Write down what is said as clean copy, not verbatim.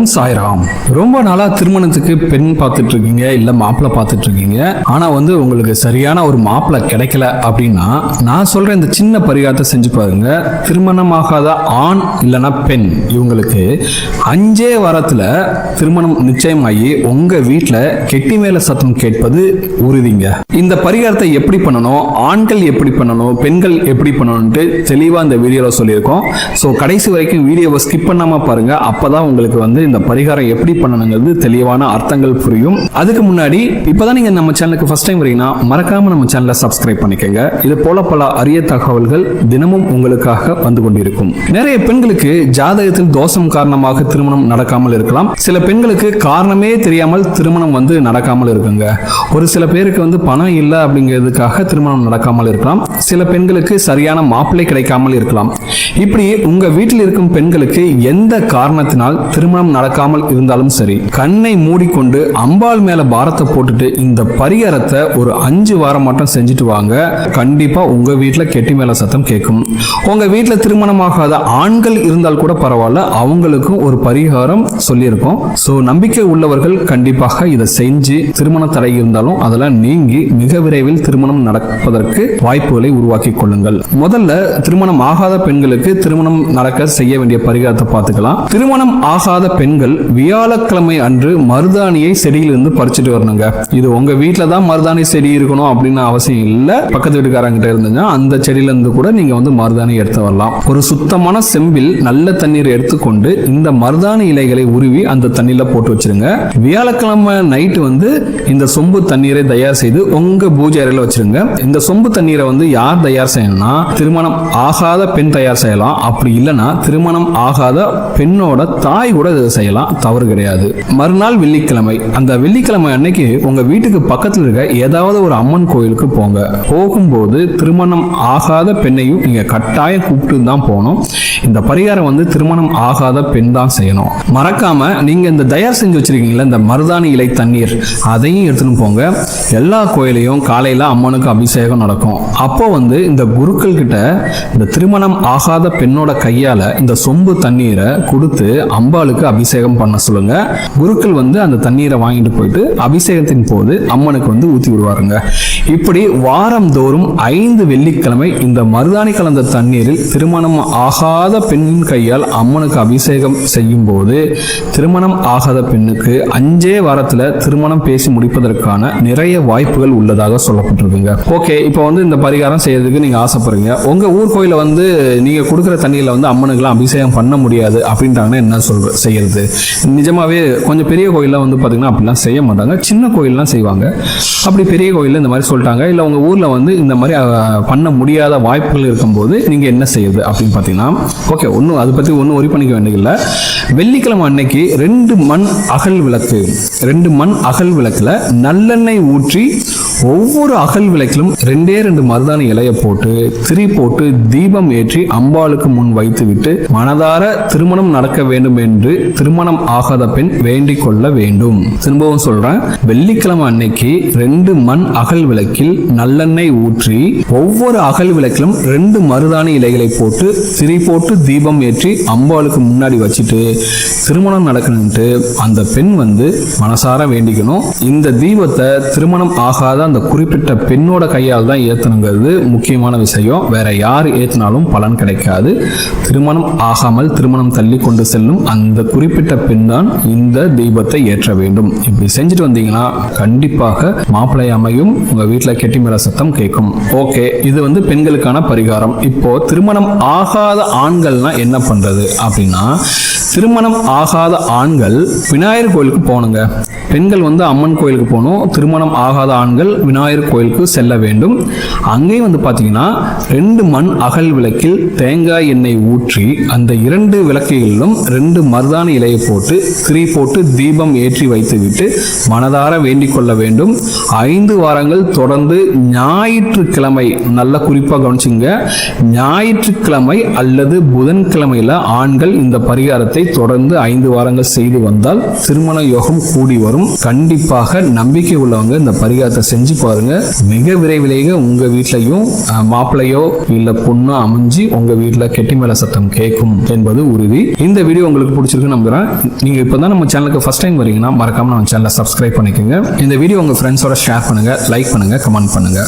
ஓம் சாய்ராம். ரொம்ப நாளா திருமணத்துக்கு பெண் பார்த்துட்டு இருக்கீங்க, இல்ல மாப்பிள்ளை பார்த்துட்டு இருக்கீங்க. ஆனா உங்களுக்கு சரியான ஒரு மாப்பிள்ளை கிடைக்கல அப்படின்னா நான் சொல்ற இந்த சின்ன பரிகாரத்தை செஞ்சு பாருங்க. திருமணமாகாத ஆண் இல்லைன்னா பெண் இவங்களுக்கு 5 வாரத்துல திருமணம் நிச்சயமாகி உங்க வீட்டுல கெட்டி மேல சத்தம் கேட்பது உறுதிங்க. இந்த பரிகாரத்தை எப்படி பண்ணணும், ஆண்கள் எப்படி பண்ணணும், பெண்கள் எப்படி பண்ணணும்னு தெளிவா இந்த வீடியோல சொல்லியிருக்கோம். ஸோ கடைசி வரைக்கும் வீடியோவை ஸ்கிப் பண்ணாம பாருங்க. அப்பதான் உங்களுக்கு இந்த பரிகாரம் எப்படி பண்ணணுங்கிறது தெளிவான அர்த்தங்கள் புரியும். அதுக்கு முன்னாடி இப்பதான் நீங்க நம்ம சேனலுக்கு ஃபர்ஸ்ட் டைம் வரீங்கன்னா மறக்காம நம்ம சேனலை சப்ஸ்கிரைப் பண்ணிக்கங்க. இது போல பல அரிய தகவல்கள் தினமும் உங்களுக்காக வந்து கொண்டிருக்கும். நிறைய பெண்களுக்கு ஜாதகத்தில் தோஷம் காரணமாக திருமணம் நடக்காமல் இருக்கலாம். சில பெண்களுக்கு காரணமே தெரியாமல் திருமணம் நடக்காமல் இருக்குங்க. ஒரு சில பேருக்கு பணம் இல்லை அப்படிங்கிறதுக்காக திருமணம் நடக்காமல் இருக்கலாம். சில பெண்களுக்கு சரியான மாப்பிள்ளை கிடைக்காமல் இருக்கலாம். இப்படி உங்க வீட்டில் இருக்கும் பெண்களுக்கு எந்த காரணத்தினால் திருமணம் நடக்காமல் இருந்தாலும் சரி, கண்ணை மூடிக்கொண்டு அம்பாள் மேல பாரத்தை போட்டுட்டு இந்த பரிகாரத்தை ஒரு 5 வாரம் மட்டும் செஞ்சுட்டு வாங்க. கண்டிப்பா உங்க வீட்டில் கெட்டி மேல சத்தம் கேட்கும். உங்க வீட்டில் திருமணமாகாத ஆண்கள் இருந்தால் கூட பரவாயில்ல, அவங்களுக்கும் ஒரு பரிகாரம் சொல்லியிருக்கோம். ஸோ நம்பிக்கை உள்ளவர்கள் கண்டிப்பாக இதை செஞ்சு திருமண தடை இருந்தாலும் அதெல்லாம் நீங்கி மிக விரைவில் திருமணம் நடப்பதற்கு வாய்ப்புகளை உருவாக்கி கொள்ளுங்கள். முதல்ல திருமணம் ஆகாத பெண்களுக்கு திருமணம் நடக்க செய்ய வேண்டிய பரிகாரத்தை பார்த்துக்கலாம். திருமணம் ஆகாத பெண்கள் வியாழக்கிழமை அன்று மருதாணியை செடியிலிருந்து பறிச்சுட்டு வரணுங்க. இது உங்க வீட்டில தான் மருதாணி செடி இருக்கணும் அப்படின்னு அவசியம் இல்லை. பக்கத்து வீட்டுக்காரங்கிட்ட இருந்துச்சுன்னா அந்த செடியில இருந்து கூட நீங்க மருதாணி எடுத்து வரலாம். ஒரு சுத்தமான செம்பில் நல்ல தண்ணீர் எடுத்துக்கொண்டு இந்த மருதாணி இலைகளை உருவி அந்த தண்ணியில போட்டு வச்சிருங்க. வியாழக்கிழமை நைட்டு இந்த சொம்பு தண்ணீரை தயார் செய்து உங்க பூஜை அறையில வச்சிருங்க. இந்த சொம்பு தண்ணீரை யார் தயார் செய்யணும்னா திருமணம் ஆகாத பெண் தயார் செய்யலாம். அப்படி இல்லைன்னா திருமணம் ஆகாத பெண்ணோட தாய் கூட இதை செய்யலாம், தவறு கிடையாது. மறுநாள் வெள்ளிக்கிழமை, அந்த வெள்ளிக்கிழமை அன்னைக்கு உங்க வீட்டுக்கு பக்கத்தில் இருக்க ஏதாவது ஒரு அம்மன் கோயிலுக்கு போங்க. போகும்போது திருமணம் ஆகாத பெண்ணையும் நீங்க கட்டாயம் கூப்பிட்டு தான் போகணும். இந்த பரிகாரம் திருமணம் ஆகாத பெண் தான் செய்யணும். மறக்காம நீங்க இந்த தயார் செஞ்சு வச்சிருக்கீங்களா இந்த மருதாணி இலை தண்ணீர், அதையும் எடுத்துன்னு போங்க. எல்லா கோயிலையும் காலையில அம்மனுக்கு அபிஷேகம் நடக்கும். அப்போ இந்த குருக்கள் கிட்ட இந்த திருமணம் ஆகாத பெண்ணோட கையால இந்த சொம்பு தண்ணீரை கொடுத்து அம்பாளுக்கு அபிஷேகம் பண்ண சொல்லுங்க. குருக்கள் அந்த தண்ணீரை வாங்கிட்டு போயிட்டு அபிஷேகத்தின் போது அம்மனுக்கு ஊத்தி விடுவாருங்க. இப்படி வாரந்தோறும் 5 வெள்ளிக்கிழமை இந்த மருதாணி கலந்த தண்ணீரில் திருமணம் ஆகாத பெண்ணின் கையால் அம்மனுக்கு அபிஷேகம் செய்யும் போது திருமணம் ஆகாத பெண்ணுக்கு 5 வாரத்துல திருமணம் பேசி முடிப்பதற்கான நிறைய வாய்ப்புகள் உள்ளதாக சொல்லப்பட்டிருக்குங்க. ஓகே, இப்போ இந்த பரிகாரம் செய்யறதுக்கு நீங்க ஆசைப்படுறீங்க. உங்க ஊர் கோயில நீங்க கொடுக்குற தண்ணியில அம்மனுக்குலாம் அபிஷேகம் பண்ண முடியாது அப்படின்ட்டாங்கன்னா என்ன செய்யறது? நிஜமாவே கொஞ்சம் பெரிய கோயில்ல பாத்தீங்கன்னா அப்படிலாம் செய்ய மாட்டாங்க. சின்ன கோயில்லாம் செய்வாங்க. அப்படி பெரிய கோயில்ல இந்த மாதிரி சொல்லிட்டாங்க, இல்ல உங்க ஊர்ல இந்த மாதிரி பண்ண முடியாத வாய்ப்புகள் இருக்கும்போது நீங்க என்ன செய்யுது அப்படின்னு பாத்தீங்கன்னா, ஓகே, ஒன்றும் அதை பத்தி ஒன்றும் ஒரி பண்ணிக்க வேண்டியதில்லை. வெள்ளிக்கிழமை அன்னைக்கு 2 மண் அகல் விளக்கு, 2 மண் அகல் விளக்குல நல்லெண்ணெய் ஊற்றி ஒவ்வொரு அகல் விளக்கிலும் 2 மருதாணி இலையை போட்டு திரி போட்டு தீபம் ஏற்றி அம்பாளுக்கு முன் வைத்து விட்டு மனதார திருமணம் நடக்க வேண்டும் என்று திருமணம் ஆகாத பெண் வேண்டிக் கொள்ள வேண்டும். திரும்பவும் சொல்றேன், வெள்ளிக்கிழமை அன்னைக்கு 2 மண் அகல் விளக்கில் நல்லெண்ணெய் ஊற்றி ஒவ்வொரு அகல் விளக்கிலும் 2 மருதாணி இலைகளை போட்டு திரி போட்டு தீபம் ஏற்றி அம்பாளுக்கு முன்னாடி வச்சுட்டு திருமணம் நடக்கணும்ட்டு அந்த பெண் மனசார வேண்டிக்கணும். இந்த தீபத்தை திருமணம் ஆகாத அந்த குறிப்பிட்ட பெண்ணோட கையால் தான் ஏத்தணுங்கிறது முக்கியமான விஷயம். வேற யார் ஏத்தினாலும் பலன் கிடைக்காது. திருமணம் ஆகாமல் திருமணம் தள்ளி கொண்டு செல்லும் அந்த குறிப்பிட்ட பெண் தான் இந்த தீபத்தை ஏற்ற வேண்டும். இப்படி செஞ்சுட்டு வந்தீங்கன்னா கண்டிப்பாக மாப்பிள்ளை அமையும், உங்க வீட்டில் கெட்டி மேல சத்தம் கேட்கும். ஓகே, இது பெண்களுக்கான பரிகாரம். இப்போ திருமணம் ஆகாத ஆண்கள்னா என்ன பண்றது அப்படின்னா, திருமணம் ஆகாத ஆண்கள் விநாயகர் கோயிலுக்கு போகணுங்க. பெண்கள் அம்மன் கோயிலுக்கு போகணும். திருமணம் ஆகாத ஆண்கள் விநாயகர் கோயிலுக்கு செல்ல வேண்டும். அங்கேயும் பார்த்தீங்கன்னா 2 மண் அகல் விளக்கில் தேங்காய் எண்ணெய் ஊற்றி அந்த 2 விளக்குகளிலும் 2 மருதாணி இலையை போட்டு திரி போட்டு தீபம் ஏற்றி வைத்து விட்டு மனதார வேண்டிக் கொள்ள வேண்டும். 5 வாரங்கள் தொடர்ந்து ஞாயிற்றுக்கிழமை, நல்ல குறிப்பாக கவனிச்சுங்க, ஞாயிற்றுக்கிழமை அல்லது புதன்கிழமையில ஆண்கள் இந்த பரிகாரத்தை தொடர்ந்து 5 வாரங்கள் செய்து வந்தால் திருமண யோகம் கூடி வரும். வரும். கண்டிப்பாக நம்பிக்கை உள்ளவங்க இந்த பரிகாரத்தை செஞ்சு பாருங்க. மிக விரைவிலேயே உங்க வீட்லயும் மாப்பிள்ளையோ இல்ல பொண்ணோ அமைஞ்சு உங்க வீட்டுல கெட்டி மேல சத்தம் கேட்கும் என்பது உறுதி. இந்த வீடியோ உங்களுக்கு பிடிச்சிருக்கு நம்புறேன். நீங்க இப்பதான் நம்ம சேனலுக்கு ஃபர்ஸ்ட் டைம் வரீங்கன்னா மறக்காம நம்ம சேனலை சப்ஸ்கிரைப் பண்ணிக்கோங்க. இந்த வீடியோ உங்க ஃப்ரெண்ட்ஸோட ஷேர் பண்ணுங்க, லைக் பண்ணுங்க, கமெண்ட் பண்ணுங்க.